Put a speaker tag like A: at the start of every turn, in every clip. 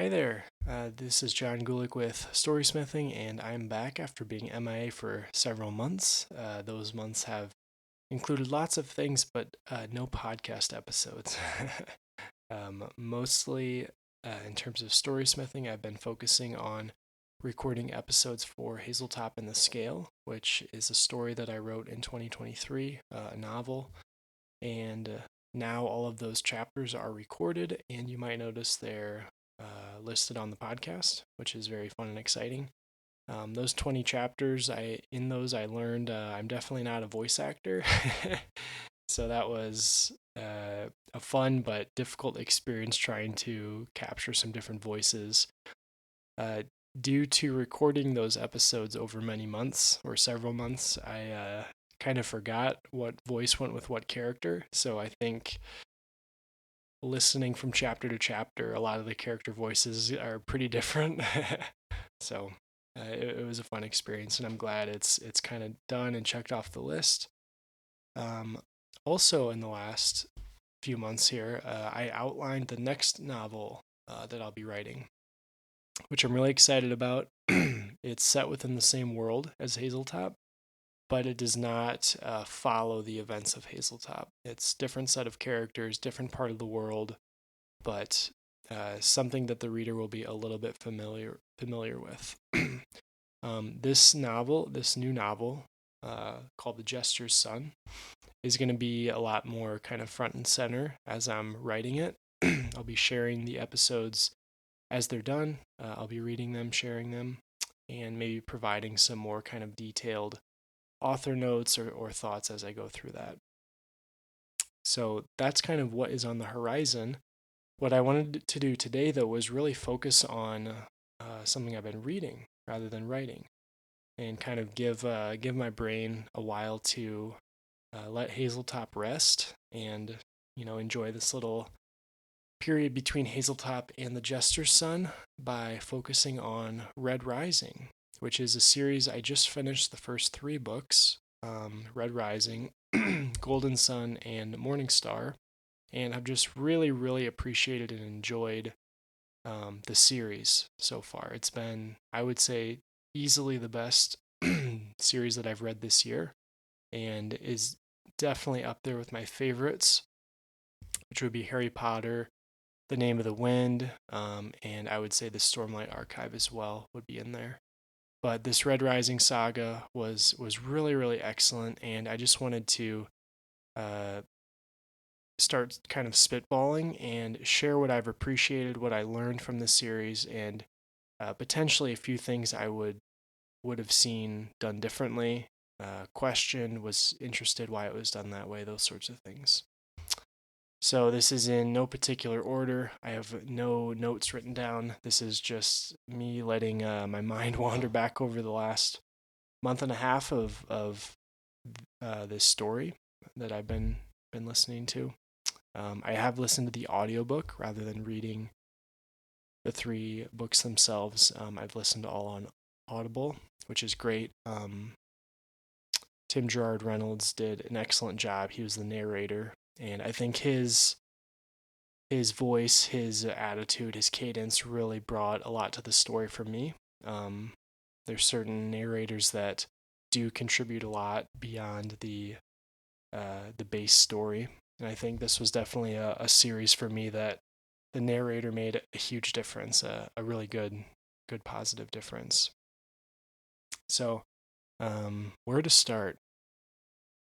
A: Hi there. This is John Gulick with Storysmithing, and I'm back after being MIA for several months. Those months have included lots of things, but no podcast episodes. Mostly in terms of storysmithing, I've been focusing on recording episodes for Hazeltop and the Scale, which is a story that I wrote in 2023, a novel. And now all of those chapters are recorded, and you might notice they're listed on the podcast, which is very fun and exciting. Those 20 chapters, in those I learned I'm definitely not a voice actor. So that was a fun but difficult experience trying to capture some different voices. Due to recording those episodes over many months or several months, I kind of forgot what voice went with what character. So I think listening from chapter to chapter, a lot of the character voices are pretty different. So it was a fun experience, and I'm glad it's kind of done and checked off the list. Also, in the last few months here, I outlined the next novel that I'll be writing, which I'm really excited about. It's set within the same world as Hazeltop, but it does not follow the events of Hazeltop. It's different set of characters, different part of the world, but something that the reader will be a little bit familiar with. This new novel, called The Jester's Son, is going to be a lot more kind of front and center as I'm writing it. I'll be sharing the episodes as they're done. I'll be reading them, sharing them, and maybe providing some more kind of detailed author notes or thoughts as I go through that. So that's kind of what is on the horizon. What I wanted to do today, though, was really focus on something I've been reading rather than writing, and kind of give my brain a while to let Hazeltop rest and enjoy this little period between Hazeltop and the Jester's Son by focusing on Red Rising, which is a series I just finished the first 3 books, Red Rising, Golden Sun, and Morning Star, and I've just really, really appreciated and enjoyed the series so far. It's been, I would say, easily the best series that I've read this year, and is definitely up there with my favorites, which would be Harry Potter, The Name of the Wind, and I would say the Stormlight Archive as well would be in there. But this Red Rising saga was really, really excellent, and I just wanted to start kind of spitballing and share what I've appreciated, what I learned from the series, and potentially a few things I would have seen done differently, questioned, was interested why it was done that way, those sorts of things. So this is in no particular order. I have no notes written down. This is just me letting my mind wander back over the last month and a half of this story that I've been listening to. I have listened to the audiobook rather than reading the 3 books themselves. I've listened to all on Audible, which is great. Tim Gerard Reynolds did an excellent job. He was the narrator, and I think his voice, his attitude, his cadence really brought a lot to the story for me. There's certain narrators that do contribute a lot beyond the base story, and I think this was definitely a series for me that the narrator made a huge difference, a really good positive difference. So, where to start?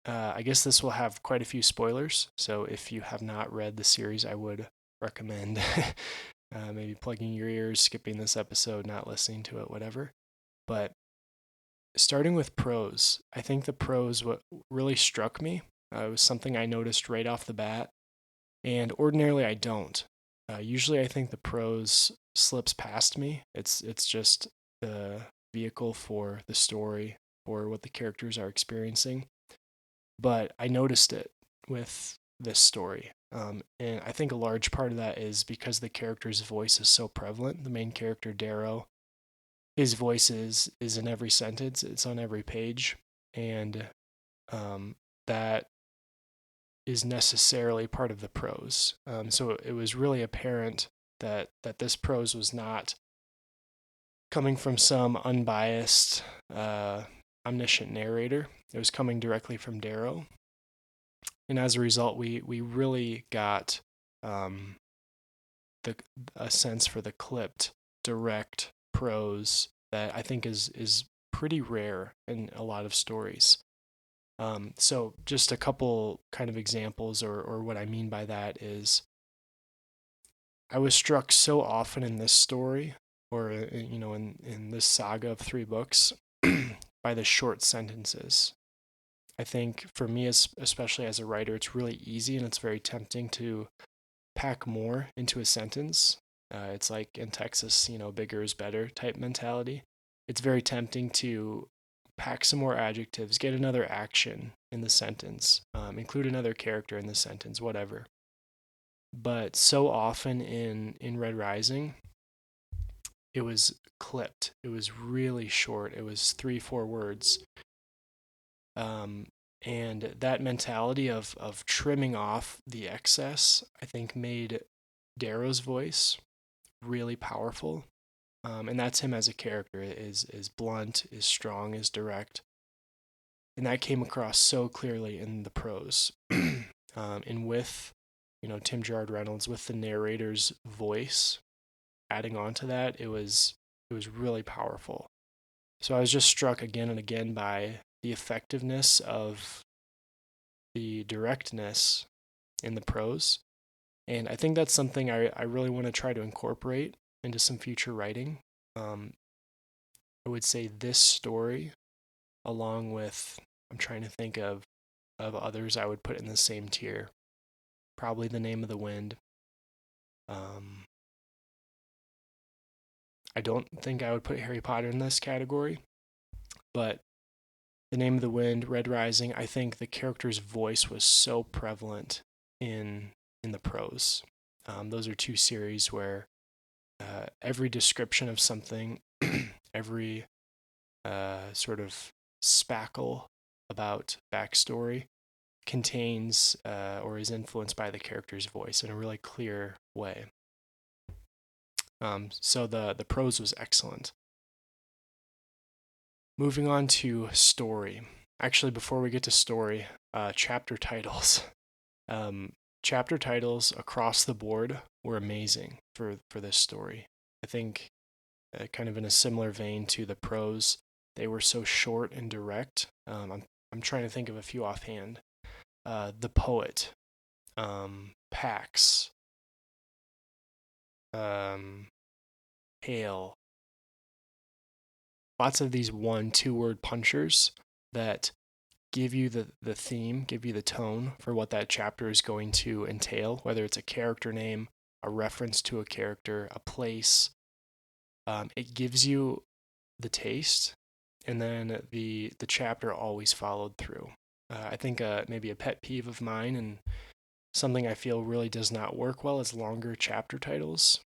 A: I guess this will have quite a few spoilers, so if you have not read the series, I would recommend maybe plugging your ears, skipping this episode, not listening to it, whatever. But starting with prose, I think the prose, what really struck me, it was something I noticed right off the bat, and ordinarily I don't. Usually I think the prose slips past me. It's just the vehicle for the story, or what the characters are experiencing. But I noticed it with this story. And I think a large part of that is because the character's voice is so prevalent. The main character, Darrow, his voice is in every sentence, it's on every page. And that is necessarily part of the prose. So it was really apparent that this prose was not coming from some unbiased, omniscient narrator. It was coming directly from Darrow. And as a result, we really got a sense for the clipped, direct prose that I think is pretty rare in a lot of stories. So just a couple kind of examples, or what I mean by that is, I was struck so often in this story, or in this saga of 3 books, by the short sentences. I think for me, especially as a writer, it's really easy and it's very tempting to pack more into a sentence. It's like in Texas, bigger is better type mentality. It's very tempting to pack some more adjectives, get another action in the sentence, include another character in the sentence, whatever. But so often in Red Rising, it was clipped. It was really short. It was 3-4 words. And that mentality of trimming off the excess, I think, made Darrow's voice really powerful. And that's him as a character, is blunt, is strong, is direct. And that came across so clearly in the prose. And with, Tim Gerard Reynolds, with the narrator's voice adding on to that, it was really powerful. So I was just struck again and again by the effectiveness of the directness in the prose. And I think that's something I really want to try to incorporate into some future writing. I would say this story, along with, I'm trying to think of others I would put in the same tier. Probably The Name of the Wind. I don't think I would put Harry Potter in this category, but The Name of the Wind, Red Rising, I think the character's voice was so prevalent in the prose. Those are 2 series where every description of something, every sort of spackle about backstory contains or is influenced by the character's voice in a really clear way. So the prose was excellent. Moving on to story. Actually, before we get to story, chapter titles. Chapter titles across the board were amazing for this story. I think kind of in a similar vein to the prose, they were so short and direct. I'm trying to think of a few offhand. The Poet, Pax, Hail. Lots of these 1-2 word punchers that give you the theme, give you the tone for what that chapter is going to entail, whether it's a character name, a reference to a character, a place. It gives you the taste, and then the chapter always followed through. I think maybe a pet peeve of mine, and something I feel really does not work well, is longer chapter titles.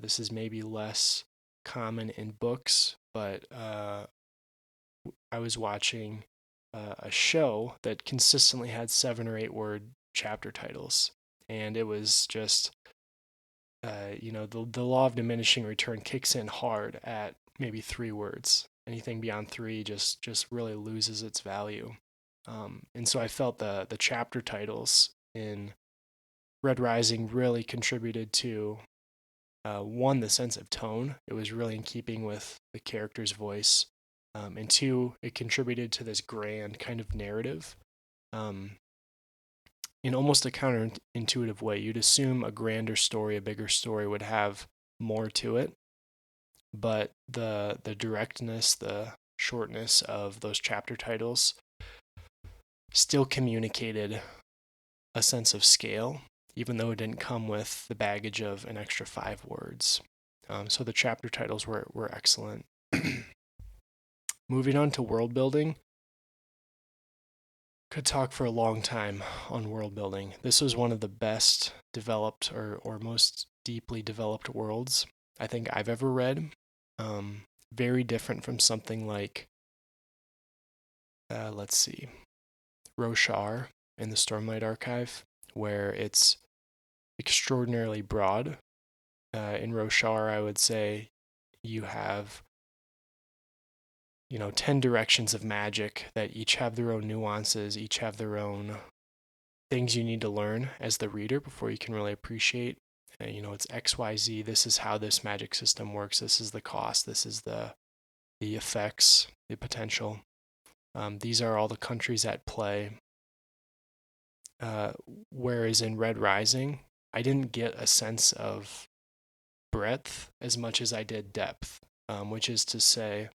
A: This is maybe less common in books, but I was watching a show that consistently had 7 or 8 word chapter titles, and it was just the law of diminishing return kicks in hard at maybe 3 words. Anything beyond 3 just really loses its value. And so I felt the chapter titles in Red Rising really contributed to, one, the sense of tone. It was really in keeping with the character's voice. And 2, it contributed to this grand kind of narrative. In almost a counterintuitive way, you'd assume a grander story, a bigger story would have more to it. But the directness, the shortness of those chapter titles still communicated a sense of scale, even though it didn't come with the baggage of an extra 5 words. So the chapter titles were excellent. Moving on to world building. Could talk for a long time on world building. This was one of the best developed or most deeply developed worlds I think I've ever read. Very different from something like, let's see, Roshar in the Stormlight Archive, where it's extraordinarily broad In Roshar, I would say you have 10 directions of magic that each have their own nuances, each have their own things you need to learn as the reader before you can really appreciate. It's XYZ. This is how this magic system works. This is the cost. This is the effects, the potential. These are all the countries at play. Whereas in Red Rising, I didn't get a sense of breadth as much as I did depth, which is to say,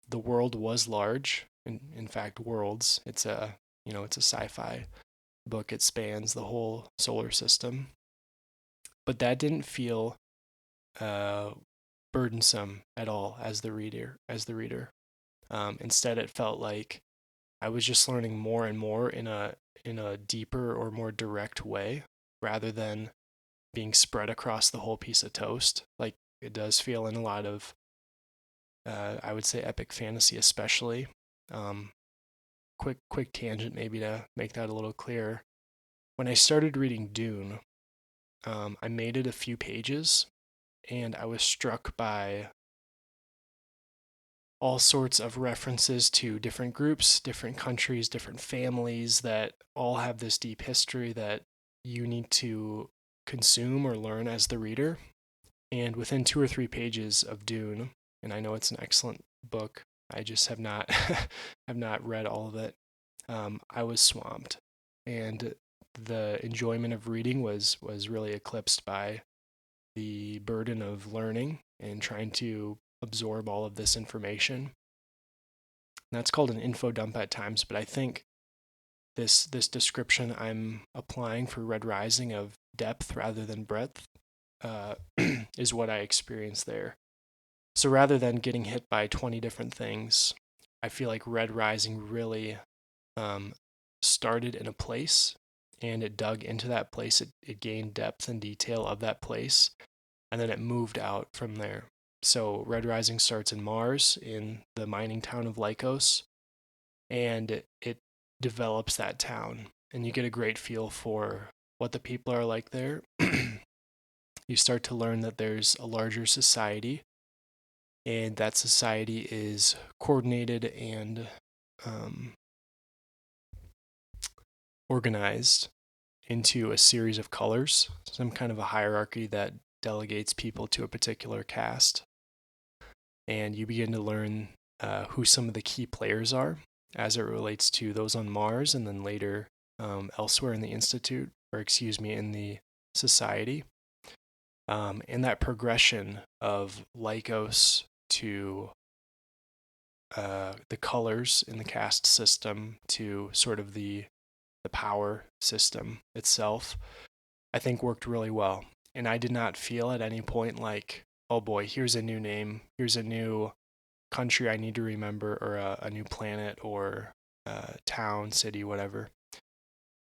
A: the world was large. In fact, worlds. It's a sci-fi book. It spans the whole solar system, but that didn't feel burdensome at all as the reader. Instead, it felt like I was just learning more and more in a deeper or more direct way, rather than being spread across the whole piece of toast, like it does feel in a lot of, I would say, epic fantasy, especially. Um, quick tangent, maybe to make that a little clearer. When I started reading Dune, I made it a few pages, and I was struck by all sorts of references to different groups, different countries, different families that all have this deep history that you need to consume or learn as the reader. And within 2 or 3 pages of Dune, and I know it's an excellent book, I just have not have not read all of it. I was swamped, and the enjoyment of reading was really eclipsed by the burden of learning and trying to absorb all of this information. And that's called an info dump at times, but I think this description I'm applying for Red Rising of depth rather than breadth is what I experienced there. So rather than getting hit by 20 different things, I feel like Red Rising really started in a place, and it dug into that place. It gained depth and detail of that place, and then it moved out from there. So Red Rising starts in Mars, in the mining town of Lycos, and it develops that town, and you get a great feel for what the people are like there. You start to learn that there's a larger society, and that society is coordinated and organized into a series of colors, some kind of a hierarchy that delegates people to a particular caste. And you begin to learn who some of the key players are as it relates to those on Mars, and then later elsewhere in the Institute, or excuse me, in the society. And that progression of Lycos to the colors in the caste system to sort of the power system itself, I think worked really well. And I did not feel at any point like, oh boy, here's a new name, here's a new country I need to remember, or a new planet, or town, city, whatever.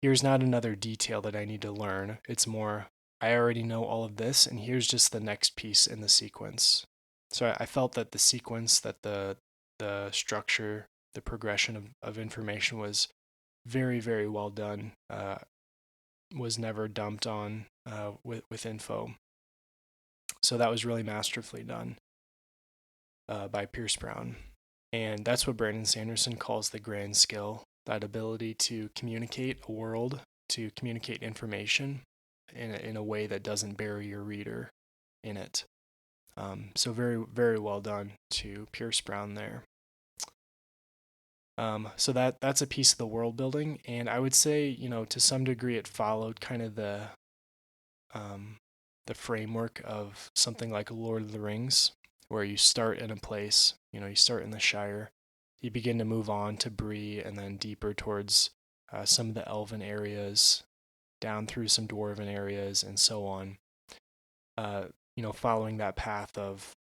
A: Here's not another detail that I need to learn. It's more, I already know all of this, and here's just the next piece in the sequence. So I felt that the sequence, that the structure, the progression of information was very, very well done. Was never dumped on with info. So that was really masterfully done by Pierce Brown. And that's what Brandon Sanderson calls the grand skill, that ability to communicate a world, to communicate information in a way that doesn't bury your reader in it. So very, very well done to Pierce Brown there. So that's a piece of the world building, and I would say, to some degree, it followed kind of the framework of something like Lord of the Rings, where you start in a place, you start in the Shire, you begin to move on to Bree, and then deeper towards some of the elven areas, down through some dwarven areas, and so on. Following that path of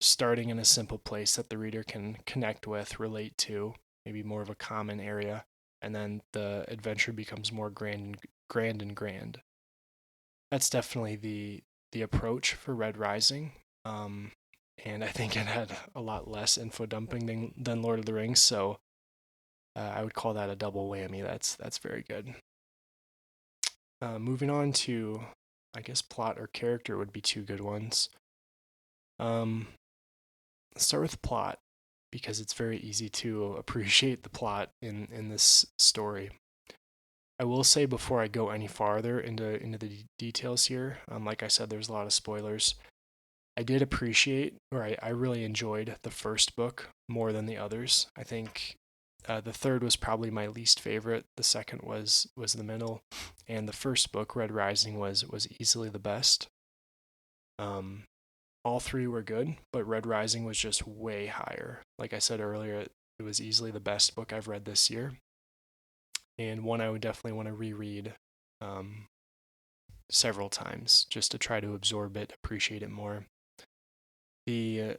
A: starting in a simple place that the reader can connect with, relate to, maybe more of a common area, and then the adventure becomes more grand. That's definitely the approach for Red Rising. And I think it had a lot less info dumping than Lord of the Rings, so I would call that a double whammy. That's very good. Moving on to I guess plot or character would be two good ones. Let's start with plot because it's very easy to appreciate the plot in this story. I will say before I go any farther into the details here, like I said, there's a lot of spoilers. I did appreciate, or I really enjoyed the first book more than the others. I think the third was probably my least favorite. The second was the middle, and the first book, Red Rising, was easily the best. All three were good, but Red Rising was just way higher. Like I said earlier, it was easily the best book I've read this year, and one I would definitely want to reread several times just to try to absorb it, appreciate it more. The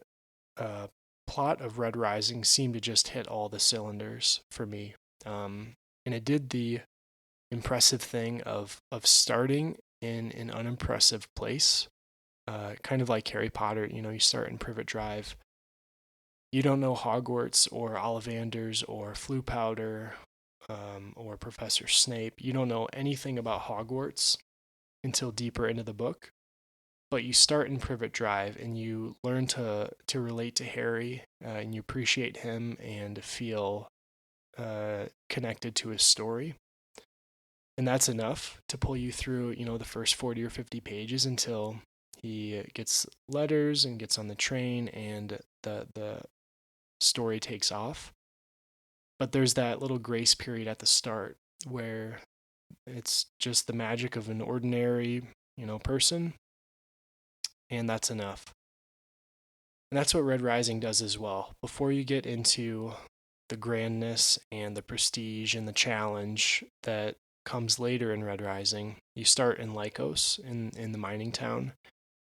A: plot of Red Rising seemed to just hit all the cylinders for me, and it did the impressive thing of starting in an unimpressive place, kind of like Harry Potter. You know, you start in Privet Drive. You don't know Hogwarts or Ollivanders or Floo Powder or Professor Snape. You don't know anything about Hogwarts until deeper into the book. But you start in Privet Drive and you learn to relate to Harry and you appreciate him and feel connected to his story. And that's enough to pull you through, the first 40 or 50 pages until he gets letters and gets on the train and the story takes off. But there's that little grace period at the start where it's just the magic of an ordinary, person, and that's enough. And that's what Red Rising does as well. Before you get into the grandness and the prestige and the challenge that comes later in Red Rising, you start in Lycos, in the mining town,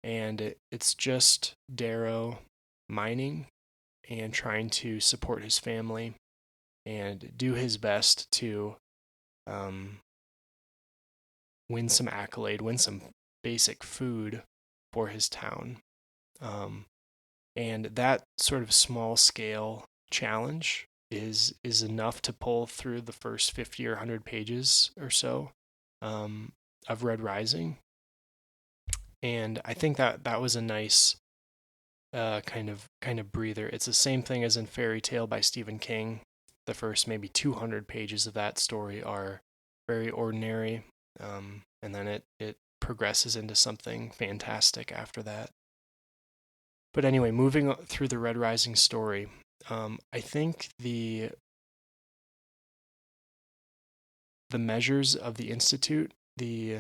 A: and it's just Darrow mining and trying to support his family and do his best to win some accolade, win some basic food for his town. And that sort of small scale challenge is enough to pull through the first 50 or 100 pages or so of Red Rising. And I think that was a nice kind of breather. It's the same thing as in Fairy Tale by Stephen King. The first maybe 200 pages of that story are very ordinary, and then it progresses into something fantastic after that. But anyway, moving through the Red Rising story, I think the measures of the Institute, the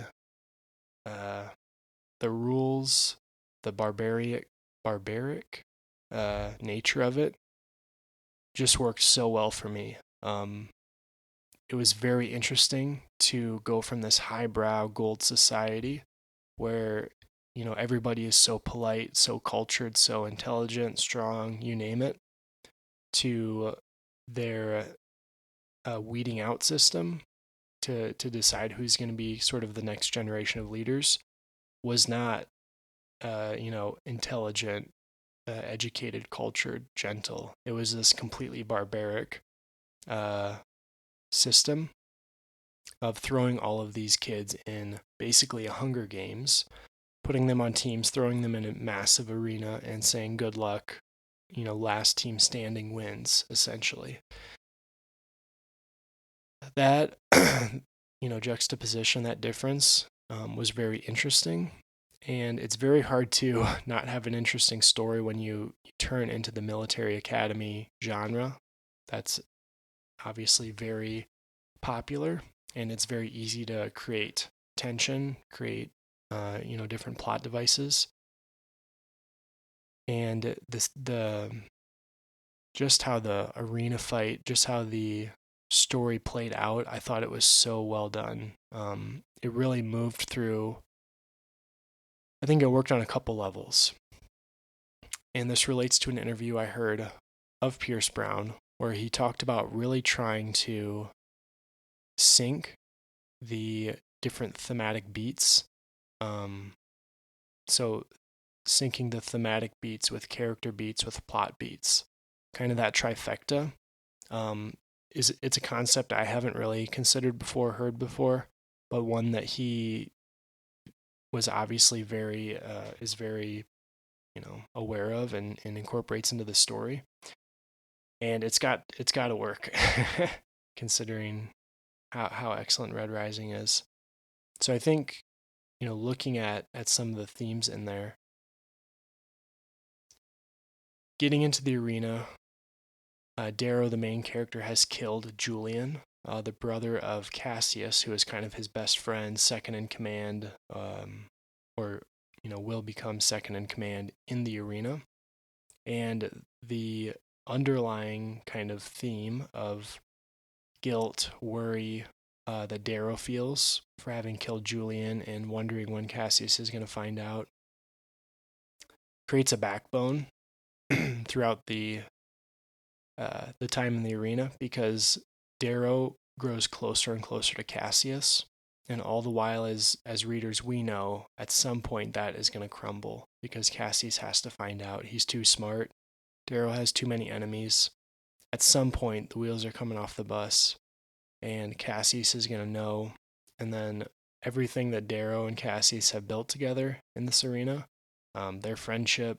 A: rules, the barbaric nature of it, just worked so well for me. It was very interesting to go from this highbrow gold society where everybody is so polite, so cultured, so intelligent, strong, you name it, to their weeding out system to decide who's going to be sort of the next generation of leaders was not, intelligent, educated, cultured, gentle. It was this completely barbaric system of throwing all of these kids in basically a Hunger Games, putting them on teams, throwing them in a massive arena, and saying, good luck, last team standing wins, essentially. That, juxtaposition, that difference was very interesting. And it's very hard to not have an interesting story when you turn into the military academy genre. That's obviously very popular, and it's very easy to create tension, create different plot devices. And just how the arena fight, just how the story played out, I thought it was so well done. It really moved through. I think it worked on a couple levels. And this relates to an interview I heard of Pierce Brown where he talked about really trying to sync the different thematic beats. So syncing the thematic beats with character beats with plot beats, kind of that trifecta. It's a concept I haven't really considered before, heard before, but one that he was obviously very aware of and incorporates into the story. And it's got to work considering how excellent Red Rising is. So I think, looking at some of the themes in there, getting into the arena, Darrow, the main character, has killed Julian, the brother of Cassius, who is kind of his best friend, second in command, or will become second in command in the arena. And the underlying kind of theme of guilt, worry that Darrow feels for having killed Julian and wondering when Cassius is going to find out creates a backbone throughout the time in the arena, because Darrow grows closer and closer to Cassius, and all the while, as readers, we know at some point that is going to crumble because Cassius has to find out. He's too smart. Darrow has too many enemies. At some point, the wheels are coming off the bus, and Cassius is going to know, and then everything that Darrow and Cassius have built together in this arena, their friendship,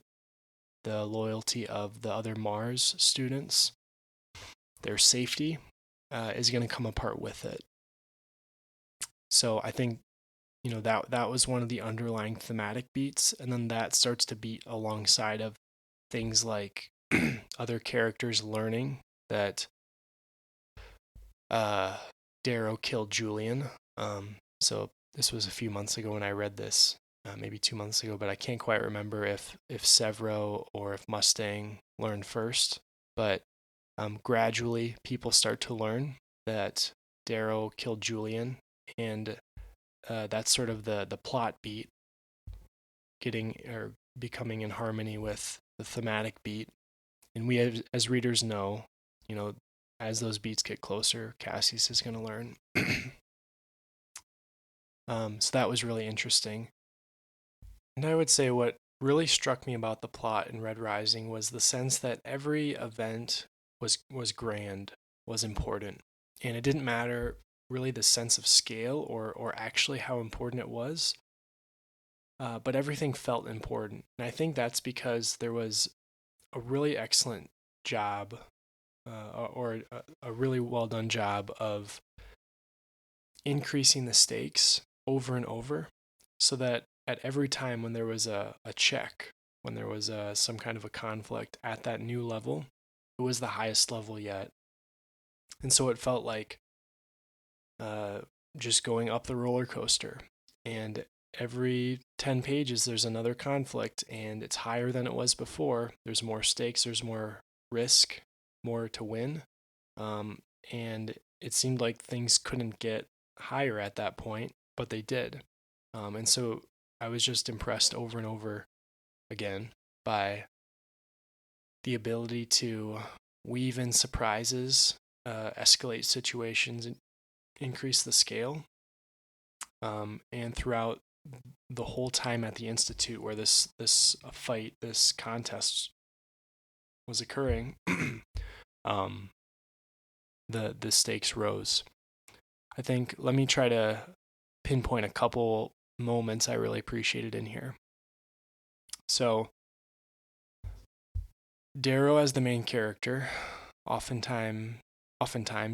A: the loyalty of the other Mars students, their safety, is going to come apart with it. So I think, that was one of the underlying thematic beats, and then that starts to beat alongside of things like other characters learning that Darrow killed Julian. So this was a few months ago when I read this, maybe 2 months ago, but I can't quite remember if Severo or if Mustang learned first. But gradually, people start to learn that Darrow killed Julian, and that's sort of the plot beat getting or becoming in harmony with the thematic beat. And we as readers know, as those beats get closer, Cassius is going to learn. So that was really interesting. And I would say what really struck me about the plot in Red Rising was the sense that every event was grand, was important. And it didn't matter really the sense of scale or actually how important it was, but everything felt important. And I think that's because there was a really excellent job, or a really well done job of increasing the stakes over and over, so that at every time when there was a check, when there was some kind of a conflict at that new level, it was the highest level yet. And so it felt like just going up the roller coaster. And every 10 pages, there's another conflict, and it's higher than it was before. There's more stakes, there's more risk, more to win. And it seemed like things couldn't get higher at that point, but they did. And so I was just impressed over and over again by the ability to weave in surprises, escalate situations, and increase the scale. And throughout the whole time at the Institute where this fight, this contest was occurring, the stakes rose. I think, let me try to pinpoint a couple moments I really appreciated in here. So Darrow as the main character, oftentimes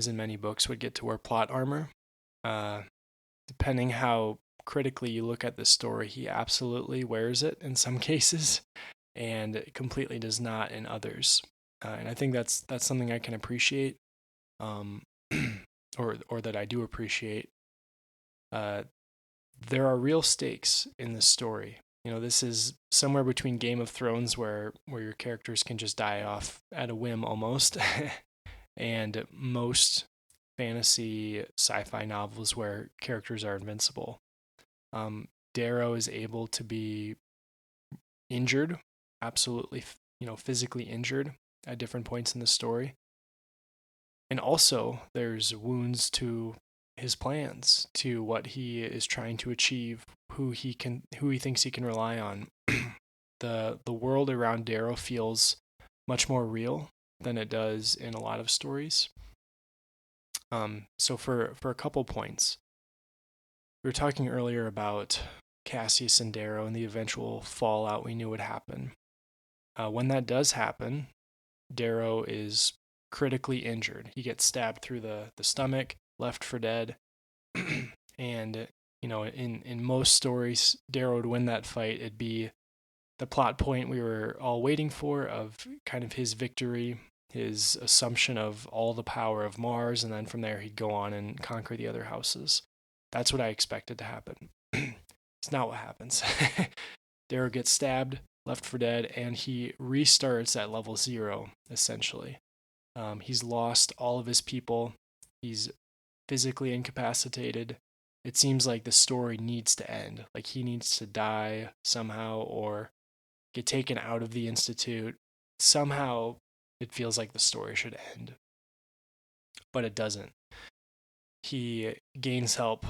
A: in many books would get to wear plot armor. Depending how critically you look at the story, he absolutely wears it in some cases, and completely does not in others. And I think that's something I can appreciate, or that I do appreciate. There are real stakes in this story. This is somewhere between Game of Thrones, where your characters can just die off at a whim almost, and most fantasy sci-fi novels where characters are invincible. Darrow is able to be injured, absolutely, physically injured at different points in the story. And also there's wounds to his plans, to what he is trying to achieve, who he thinks he can rely on. The world around Darrow feels much more real than it does in a lot of stories. So for a couple points, we were talking earlier about Cassius and Darrow and the eventual fallout we knew would happen. When that does happen, Darrow is critically injured. He gets stabbed through the stomach, left for dead. And, in most stories, Darrow would win that fight. It'd be the plot point we were all waiting for of kind of his victory, his assumption of all the power of Mars, and then from there he'd go on and conquer the other houses. That's what I expected to happen. It's not what happens. Darrow gets stabbed, left for dead, and he restarts at level 0, essentially. He's lost all of his people. He's physically incapacitated. It seems like the story needs to end. Like he needs to die somehow or get taken out of the Institute. Somehow it feels like the story should end. But it doesn't. He gains help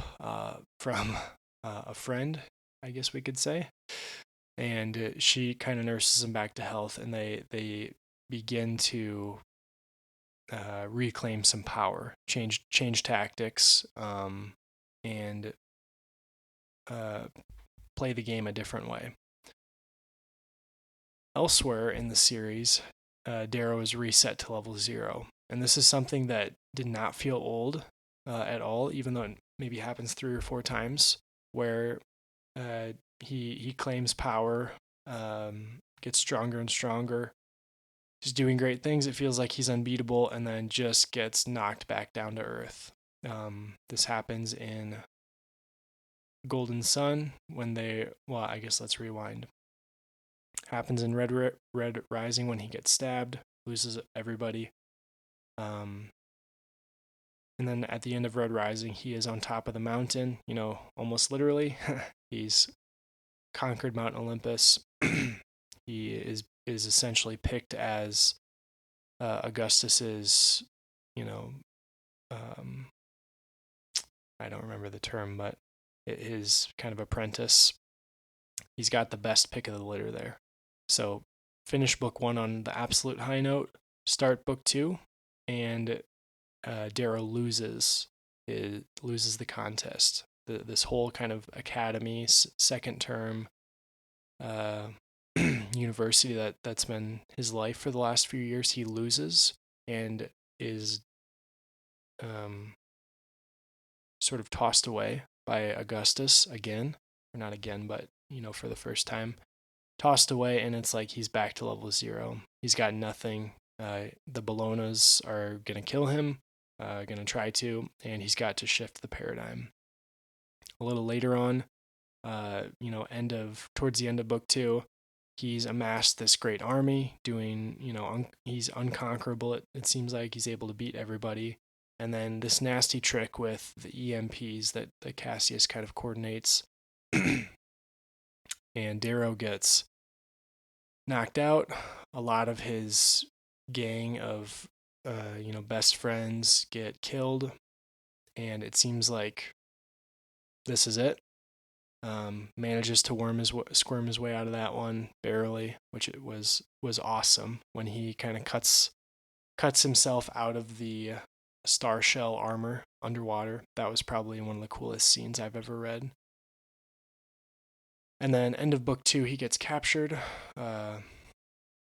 A: from a friend, I guess we could say. And she kind of nurses him back to health, and they begin to reclaim some power, change tactics, and play the game a different way. Elsewhere in the series, Darrow is reset to level 0, and this is something that did not feel old at all, even though it maybe happens 3 or 4 times, where he claims power, gets stronger and stronger. He's doing great things. It feels like he's unbeatable, and then just gets knocked back down to earth. This happens in Golden Sun when I guess let's rewind. Happens in Red Rising when he gets stabbed, loses everybody. And then at the end of Red Rising, he is on top of the mountain, almost literally. He's conquered Mount Olympus. He is essentially picked as Augustus's, I don't remember the term, but his kind of apprentice. He's got the best pick of the litter there. So finish book 1 on the absolute high note, start book 2, and Darrow loses the contest. This whole kind of academy, second term university that's been his life for the last few years, he loses and is sort of tossed away by Augustus again, or not again, but for the first time, tossed away, and it's like he's back to level 0. He's got nothing. The Bolognas are gonna kill him, gonna try to, and he's got to shift the paradigm. A little later on, towards the end of book 2, he's amassed this great army, doing, he's unconquerable. It seems like he's able to beat everybody. And then this nasty trick with the EMPs that Cassius kind of coordinates. And Darrow gets knocked out. A lot of his gang of, best friends get killed. And it seems like this is it. Manages to squirm his way out of that one barely, which it was awesome when he kind of cuts himself out of the star shell armor underwater. That was probably one of the coolest scenes I've ever read. And then end of book 2, he gets captured.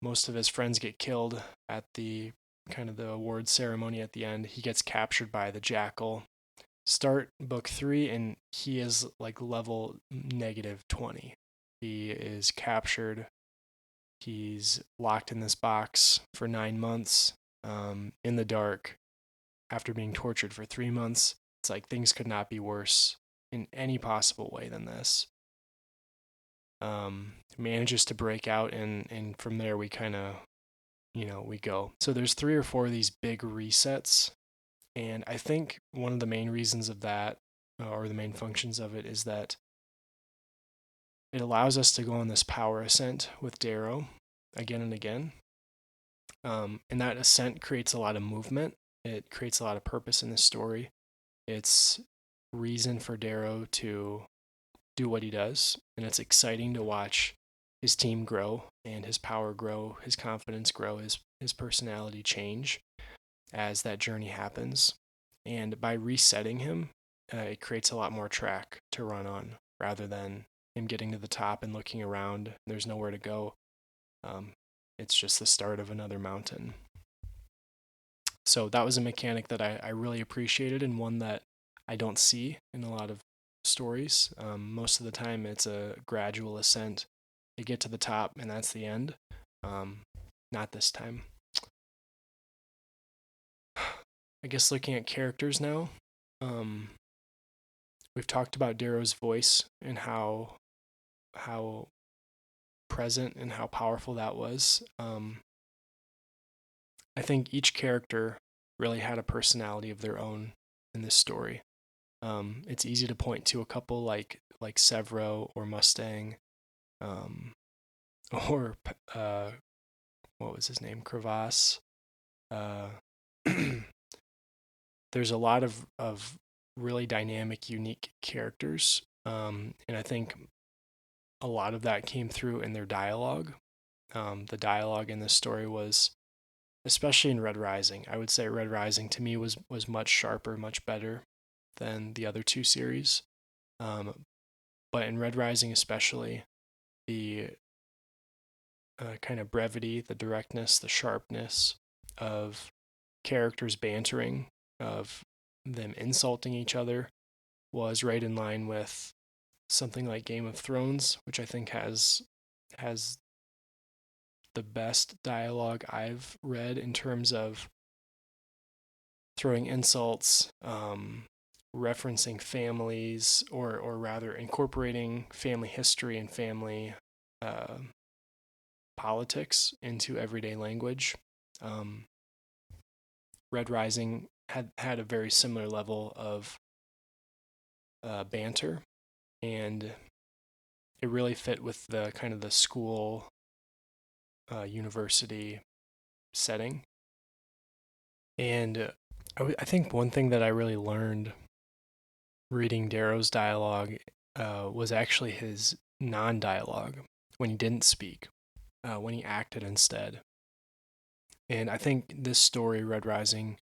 A: Most of his friends get killed at the kind of the award ceremony at the end. He gets captured by the Jackal. Start book 3 and he is like level -20. He is captured. He's locked in this box for 9 months in the dark after being tortured for 3 months. It's like things could not be worse in any possible way than this. Manages to break out, and from there we kind of, we go. So there's 3 or 4 of these big resets. And I think one of the main reasons of that, or the main functions of it, is that it allows us to go on this power ascent with Darrow again and again. And that ascent creates a lot of movement. It creates a lot of purpose in the story. It's reason for Darrow to do what he does. And it's exciting to watch his team grow and his power grow, his confidence grow, his personality change as that journey happens. And by resetting him, it creates a lot more track to run on rather than, him getting to the top and looking around. There's nowhere to go. It's just the start of another mountain. So that was a mechanic that I really appreciated, and one that I don't see in a lot of stories. Most of the time, it's a gradual ascent. They get to the top, and that's the end. Not this time. I guess looking at characters now, we've talked about Darrow's voice and how present and how powerful that was. I think each character really had a personality of their own in this story. It's easy to point to a couple like Severo or Mustang, or what was his name, Crevasse. There's a lot of really dynamic, unique characters, and I think a lot of that came through in their dialogue. The dialogue in this story was, especially in Red Rising, I would say Red Rising to me was much sharper, much better than the other two series. But in Red Rising especially, the kind of brevity, the directness, the sharpness of characters bantering, of them insulting each other, was right in line with something like Game of Thrones, which I think has the best dialogue I've read in terms of throwing insults, referencing families, or rather incorporating family history and family politics into everyday language. Red Rising had a very similar level of banter, and it really fit with the kind of the school university setting. And I think one thing that I really learned reading Darrow's dialogue was actually his non-dialogue, when he didn't speak, when he acted instead. And I think this story, Red Rising,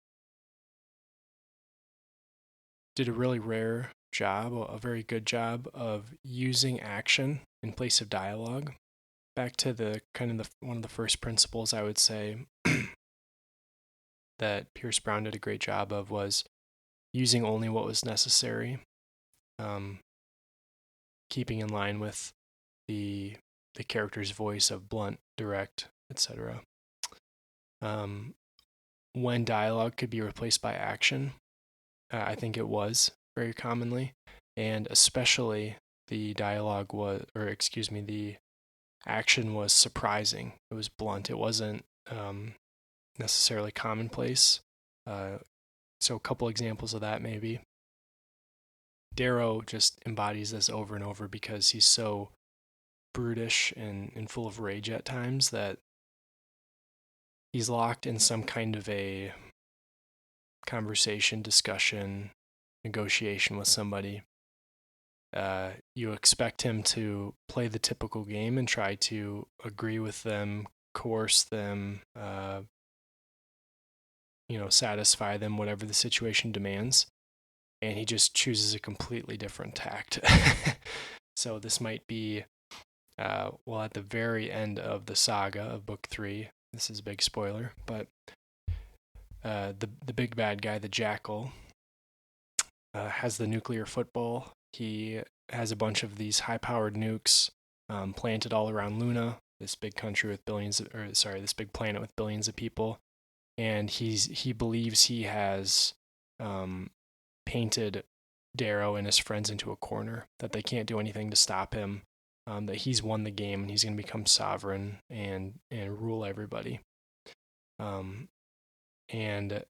A: did a really rare job, a very good job of using action in place of dialogue. Back to the kind of one of the first principles I would say that Pierce Brown did a great job of was using only what was necessary, keeping in line with the character's voice of blunt, direct, etc. When dialogue could be replaced by action, I think it was very commonly, and especially the dialogue was, or excuse me, the action was surprising. It was blunt. It wasn't necessarily commonplace. So a couple examples of that maybe. Darrow just embodies this over and over because he's so brutish and full of rage at times that he's locked in some kind of a conversation, discussion, negotiation with somebody. You expect him to play the typical game and try to agree with them, coerce them, satisfy them, whatever the situation demands. And he just chooses a completely different tact. So this might be, at the very end of the saga of book 3. This is a big spoiler, but the big bad guy, the Jackal, has the nuclear football. He has a bunch of these high-powered nukes planted all around Luna, this big country with this big planet with billions of people, and he believes he has painted Darrow and his friends into a corner, that they can't do anything to stop him, that he's won the game and he's going to become sovereign and rule everybody. And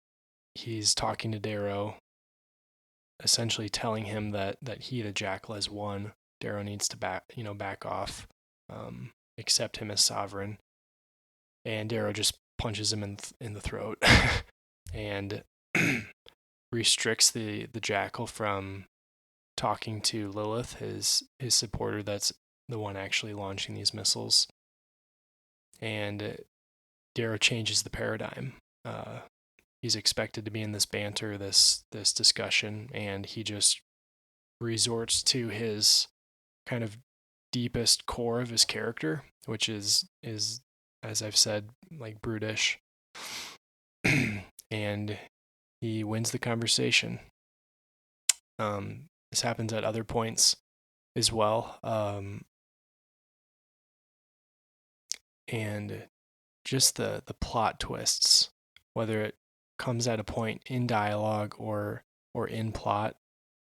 A: he's talking to Darrow, essentially telling him that he, the Jackal, has won. Darrow needs to back off, accept him as sovereign, and Darrow just punches him in the throat and restricts the Jackal from talking to Lilith, his supporter, that's the one actually launching these missiles. And Darrow changes the paradigm. He's expected to be in this banter, this discussion, and he just resorts to his kind of deepest core of his character, which is as I've said, like brutish. And he wins the conversation. This happens at other points as well. And just the plot twists, whether it comes at a point in dialogue or in plot,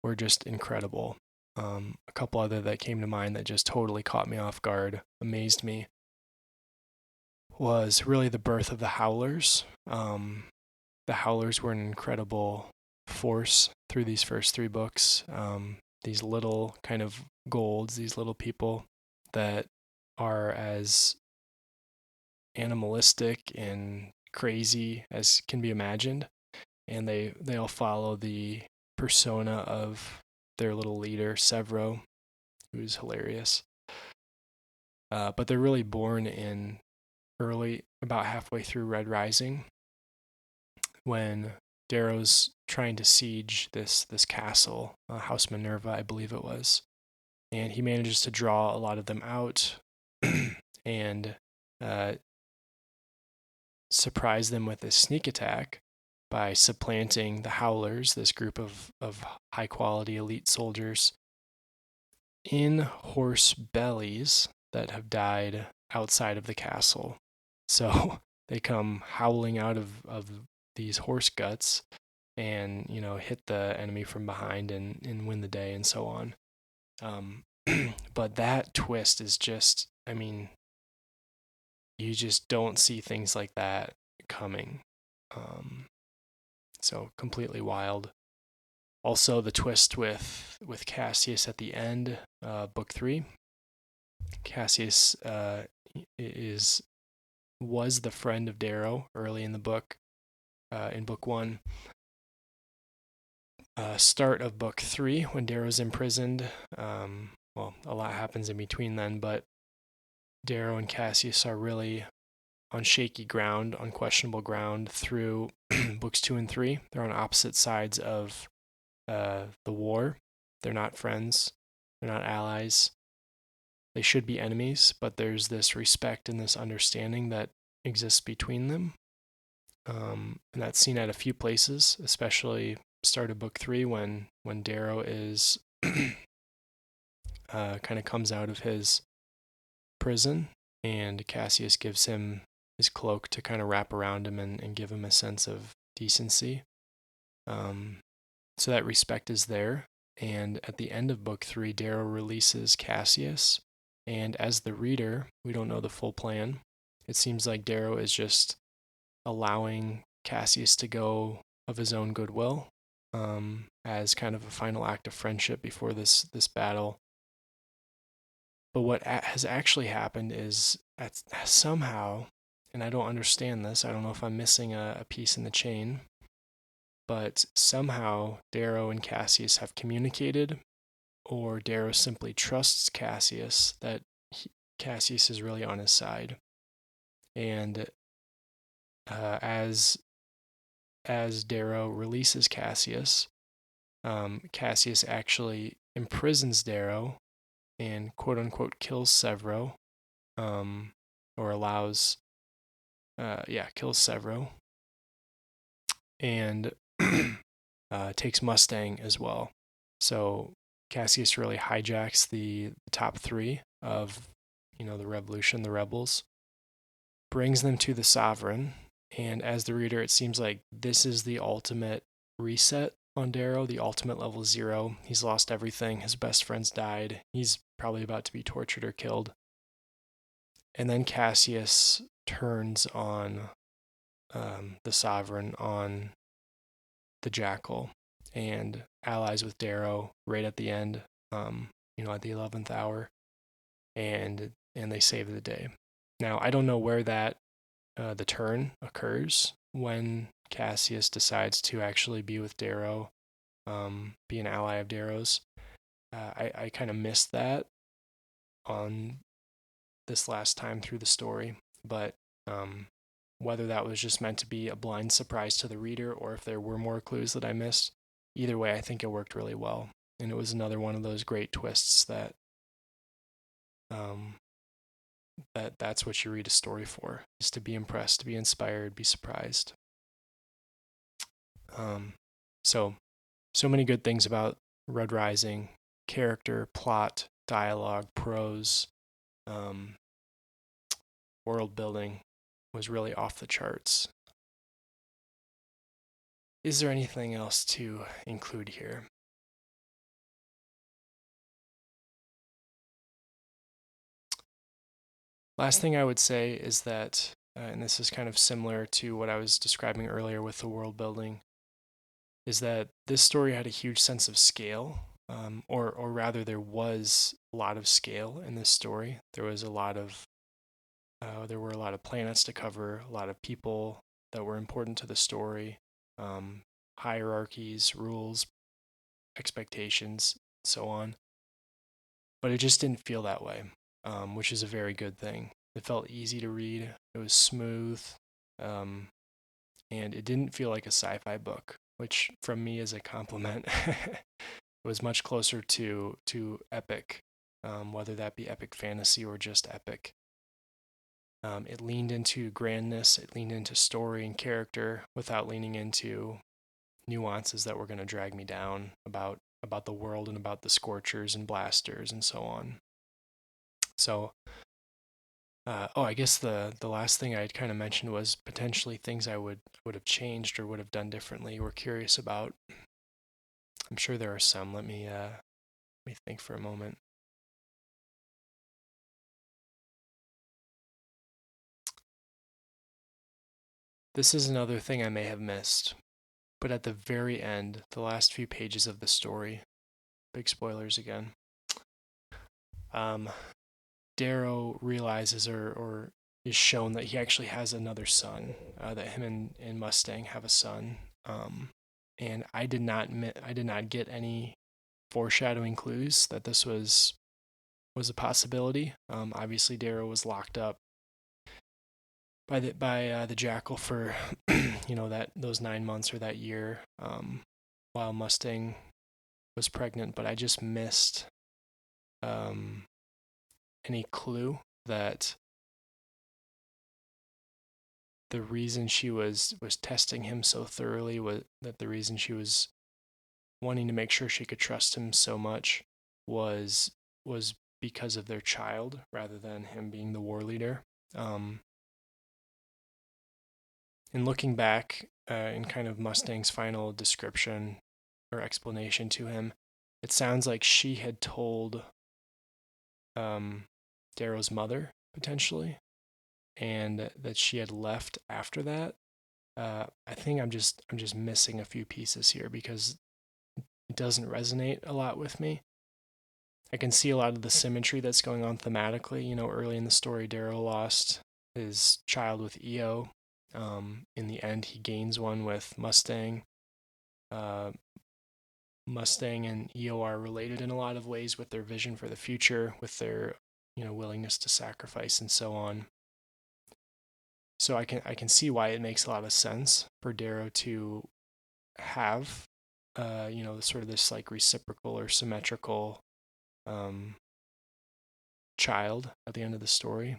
A: were just incredible. A couple other that came to mind that just totally caught me off guard, amazed me, was really the birth of the Howlers. The Howlers were an incredible force through these first 3 books. These little kind of golds, these little people that are as animalistic and crazy as can be imagined, and they all follow the persona of their little leader Severo, who's hilarious. But they're really born in early, about halfway through Red Rising, when Darrow's trying to siege this castle, House Minerva, I believe it was, and he manages to draw a lot of them out and surprise them with a sneak attack by supplanting the Howlers, this group of high quality elite soldiers, in horse bellies that have died outside of the castle. So they come howling out of these horse guts and, hit the enemy from behind and win the day and so on. But that twist is just, you just don't see things like that coming. So completely wild. Also, the twist with Cassius at the end, book 3. Cassius was the friend of Darrow early in the book. In book 1, start of book 3, when Darrow's imprisoned. Well, a lot happens in between then, but Darrow and Cassius are really on shaky ground, on questionable ground through books 2 and 3. They're on opposite sides of the war. They're not friends. They're not allies. They should be enemies, but there's this respect and this understanding that exists between them. And that's seen at a few places, especially start of book 3 when Darrow is kind of comes out of his prison, and Cassius gives him his cloak to kind of wrap around him and give him a sense of decency. So that respect is there. And at the end of book 3, Darrow releases Cassius. And as the reader, we don't know the full plan. It seems like Darrow is just allowing Cassius to go of his own goodwill, as kind of a final act of friendship before this battle. But what has actually happened is somehow, and I don't understand this, I don't know if I'm missing a piece in the chain, but somehow Darrow and Cassius have communicated, or Darrow simply trusts Cassius that Cassius is really on his side. And as Darrow releases Cassius, Cassius actually imprisons Darrow and quote unquote kills Severo, or allows, kills Severo, and takes Mustang as well. So Cassius really hijacks the top 3 of, the revolution, the rebels, brings them to the Sovereign, and as the reader, it seems like this is the ultimate reset on Darrow, the ultimate level 0. He's lost everything. His best friends died. He's probably about to be tortured or killed. And then Cassius turns on the Sovereign, on the Jackal, and allies with Darrow right at the end, at the 11th hour, and they save the day. Now, I don't know where that the turn occurs, when Cassius decides to actually be with Darrow, be an ally of Darrow's. I kind of missed that on this last time through the story, but whether that was just meant to be a blind surprise to the reader, or if there were more clues that I missed, either way, I think it worked really well. And it was another one of those great twists that That's what you read a story for, is to be impressed, to be inspired, be surprised. So many good things about Red Rising: character, plot, dialogue, prose, world building was really off the charts. Is there anything else to include here? Last thing I would say is that, and this is kind of similar to what I was describing earlier with the world building, is that this story had a huge sense of scale, or rather, there was a lot of scale in this story. There were a lot of planets to cover, a lot of people that were important to the story, hierarchies, rules, expectations, so on. But it just didn't feel that way, which is a very good thing. It felt easy to read. It was smooth, and it didn't feel like a sci-fi book, which from me is a compliment. It was much closer to epic, whether that be epic fantasy or just epic. It leaned into grandness. It leaned into story and character without leaning into nuances that were going to drag me down about the world and about the scorchers and blasters and so on. So, I guess the last thing I'd kind of mentioned was potentially things I would have changed or would have done differently or curious about. I'm sure there are some. Let me think for a moment. This is another thing I may have missed, but at the very end, the last few pages of the story, big spoilers again. Darrow realizes or is shown that he actually has another son. That him and Mustang have a son. And I did not get any foreshadowing clues that this was a possibility. Obviously, Darrow was locked up by the Jackal for those 9 months or that year, while Mustang was pregnant. But I just missed any clue that the reason she was testing him so thoroughly, was that the reason she was wanting to make sure she could trust him so much was because of their child rather than him being the war leader. And looking back, in kind of Mustang's final description or explanation to him, it sounds like she had told Darrow's mother potentially, and that she had left after that. I think I'm just missing a few pieces here because it doesn't resonate a lot with me. I can see a lot of the symmetry that's going on thematically. Early in the story, Darrow lost his child with EO. In the end, he gains one with Mustang. Mustang and EO are related in a lot of ways with their vision for the future, with their willingness to sacrifice and so on. So I can see why it makes a lot of sense for Darrow to have sort of this like reciprocal or symmetrical child at the end of the story.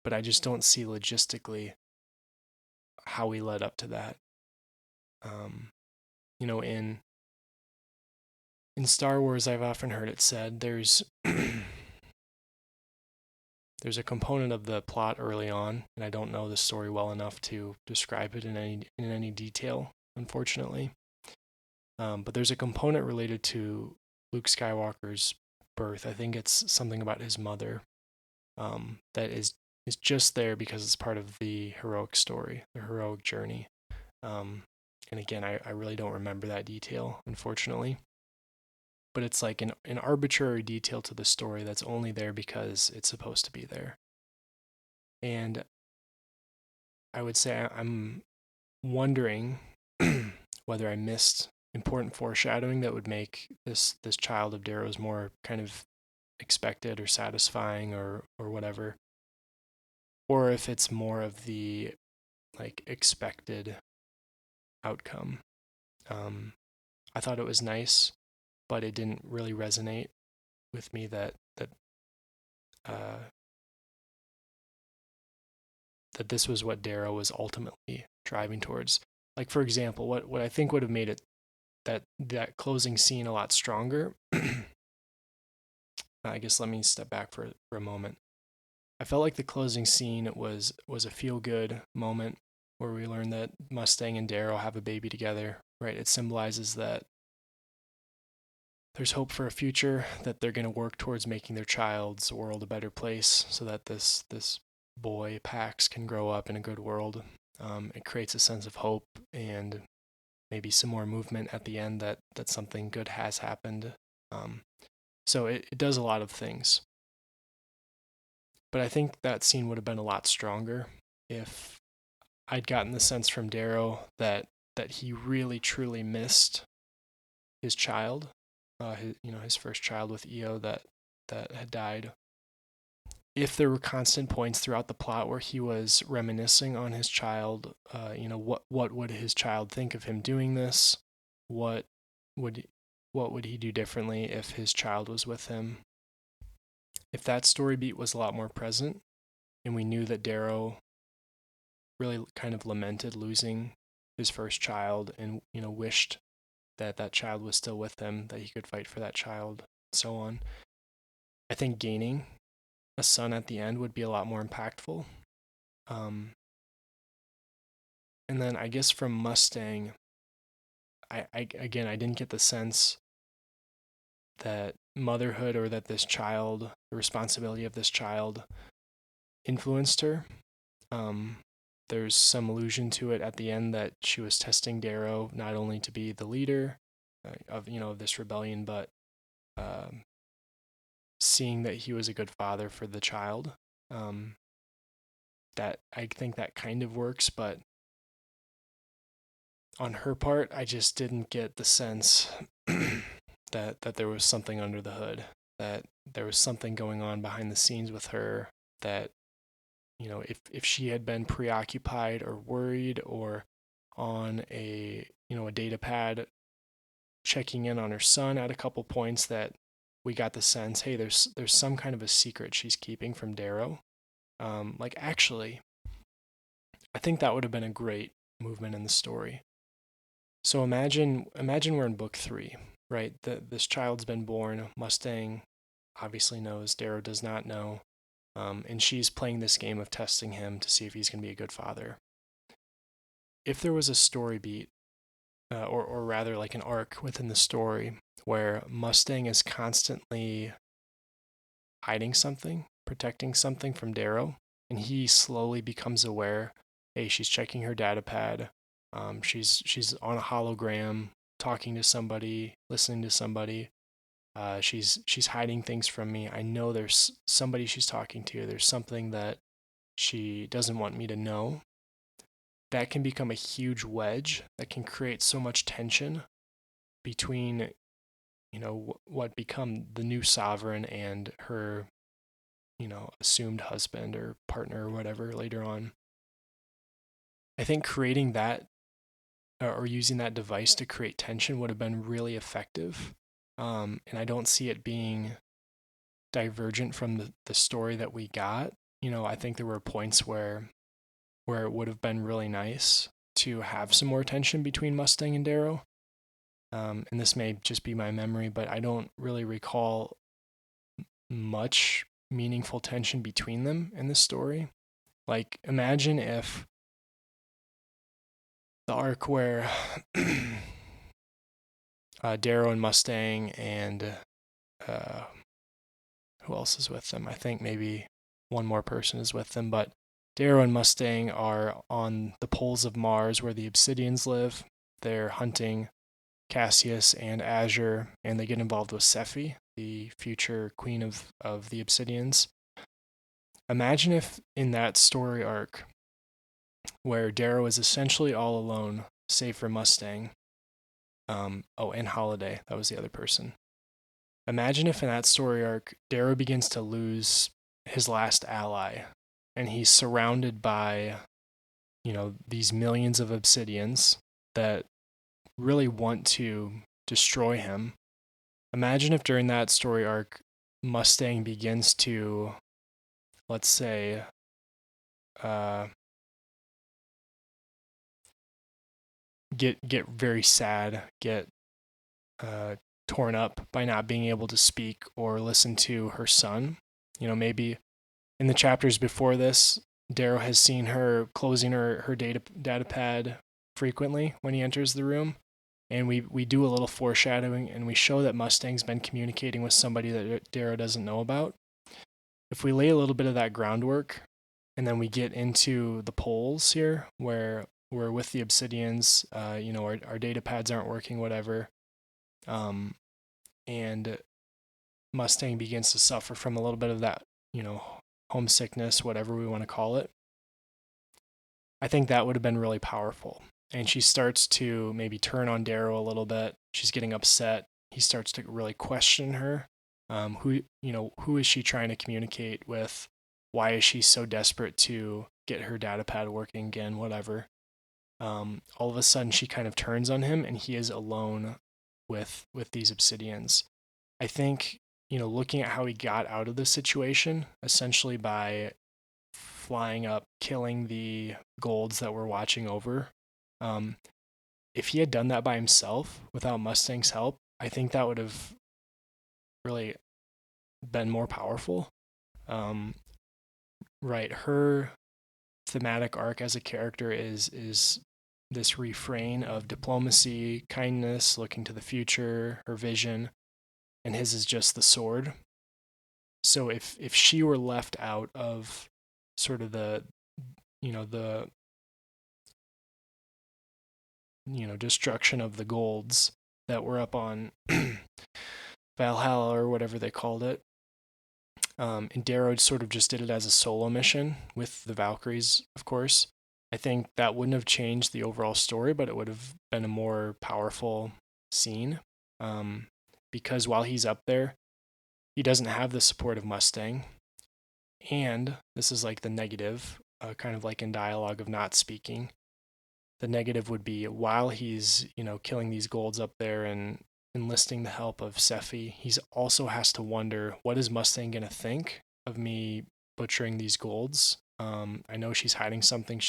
A: But I just don't see logistically how we led up to that. In Star Wars, I've often heard it said there's there's a component of the plot early on, and I don't know the story well enough to describe it in any detail, unfortunately. But there's a component related to Luke Skywalker's birth. I think it's something about his mother, that is just there because it's part of the heroic story, the heroic journey. And again, I really don't remember that detail, unfortunately. But it's like an arbitrary detail to the story that's only there because it's supposed to be there. And I would say I'm wondering whether I missed important foreshadowing that would make this child of Darrow's more kind of expected or satisfying or whatever, or if it's more of the like expected outcome. I thought it was nice, but it didn't really resonate with me that that this was what Darrow was ultimately driving towards. Like, for example, what I think would have made it that closing scene a lot stronger. I guess let me step back for a moment. I felt like the closing scene was a feel good moment where we learn that Mustang and Darrow have a baby together. Right? It symbolizes that there's hope for a future, that they're going to work towards making their child's world a better place, so that this boy Pax can grow up in a good world. It creates a sense of hope and maybe some more movement at the end that something good has happened. So it does a lot of things. But I think that scene would have been a lot stronger if I'd gotten the sense from Darrow that he really truly missed his child, his first child with Io that had died. If there were constant points throughout the plot where he was reminiscing on his child, what would his child think of him doing this? What would he do differently if his child was with him? If that story beat was a lot more present, and we knew that Darrow really kind of lamented losing his first child, and wished that child was still with him, that he could fight for that child, so on. I think gaining a son at the end would be a lot more impactful. And then I guess from Mustang, I didn't get the sense that motherhood, or that this child, the responsibility of this child, influenced her. There's some allusion to it at the end that she was testing Darrow not only to be the leader of this rebellion, but seeing that he was a good father for the child. That I think that kind of works, but on her part, I just didn't get the sense that there was something under the hood, that there was something going on behind the scenes with her, that if she had been preoccupied or worried or on a data pad checking in on her son at a couple points, that we got the sense, hey, there's some kind of a secret she's keeping from Darrow. Actually, I think that would have been a great movement in the story. So imagine we're in book 3, right? This child's been born. Mustang obviously knows. Darrow does not know. And she's playing this game of testing him to see if he's going to be a good father. If there was a story beat, or rather like an arc within the story, where Mustang is constantly hiding something, protecting something from Darrow, and he slowly becomes aware, hey, she's checking her data pad, she's on a hologram, talking to somebody, listening to somebody, she's hiding things from me. I know there's somebody she's talking to. There's something that she doesn't want me to know. That can become a huge wedge that can create so much tension between, what become the new sovereign and her, assumed husband or partner or whatever later on. I think creating that, or using that device to create tension, would have been really effective. And I don't see it being divergent from the story that we got. I think there were points where it would have been really nice to have some more tension between Mustang and Darrow. And this may just be my memory, but I don't really recall much meaningful tension between them in this story. Like, imagine if the arc where Darrow and Mustang and who else is with them? I think maybe one more person is with them, but Darrow and Mustang are on the poles of Mars where the Obsidians live. They're hunting Cassius and Azure, and they get involved with Sephi, the future queen of the Obsidians. Imagine if in that story arc, where Darrow is essentially all alone, save for Mustang, and Holiday, that was the other person. Imagine if in that story arc, Darrow begins to lose his last ally, and he's surrounded by, these millions of Obsidians that really want to destroy him. Imagine if during that story arc, Mustang begins to let's say, get very sad, get torn up by not being able to speak or listen to her son. Maybe in the chapters before this, Darrow has seen her closing her data pad frequently when he enters the room. And we do a little foreshadowing, and we show that Mustang's been communicating with somebody that Darrow doesn't know about. If we lay a little bit of that groundwork, and then we get into the polls here, where we're with the Obsidians, our data pads aren't working, whatever, and Mustang begins to suffer from a little bit of that, homesickness, whatever we want to call it. I think that would have been really powerful. And she starts to maybe turn on Darrow a little bit. She's getting upset. He starts to really question her. Who is she trying to communicate with? Why is she so desperate to get her data pad working again? Whatever. All of a sudden, she kind of turns on him, and he is alone with these Obsidians. I think, looking at how he got out of the situation, essentially by flying up, killing the golds that we're watching over. If he had done that by himself without Mustang's help, I think that would have really been more powerful. Right, her thematic arc as a character is this refrain of diplomacy, kindness, looking to the future, her vision, and his is just the sword. So if she were left out of sort of the destruction of the golds that were up on Valhalla or whatever they called it, and Darrow sort of just did it as a solo mission with the Valkyries, of course. I think that wouldn't have changed the overall story, but it would have been a more powerful scene, because while he's up there, he doesn't have the support of Mustang. And this is like the negative, kind of like in dialogue of not speaking. The negative would be while he's, killing these golds up there and enlisting the help of Sephi, he also has to wonder, what is Mustang going to think of me butchering these golds? I know she's hiding something.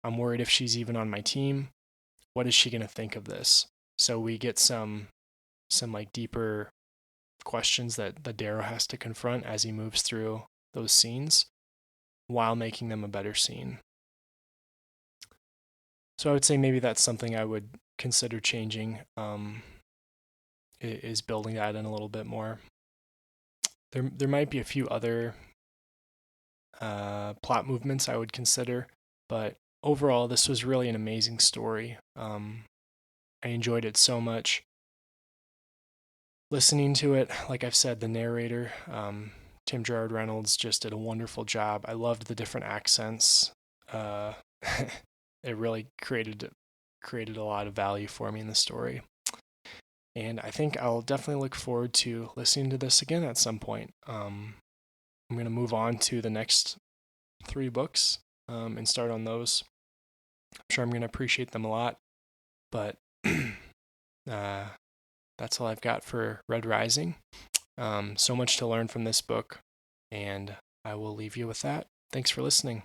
A: I'm worried if she's even on my team. What is she going to think of this? So we get some like deeper questions that Darrow has to confront as he moves through those scenes while making them a better scene. So I would say maybe that's something I would consider changing, is building that in a little bit more. There might be a few other plot movements I would consider, but overall, this was really an amazing story. I enjoyed it so much. Listening to it, like I've said, the narrator, Tim Gerard Reynolds, just did a wonderful job. I loved the different accents. It really created a lot of value for me in the story. And I think I'll definitely look forward to listening to this again at some point. I'm going to move on to the next 3 books, and start on those. I'm sure I'm going to appreciate them a lot. But that's all I've got for Red Rising. So much to learn from this book, and I will leave you with that. Thanks for listening.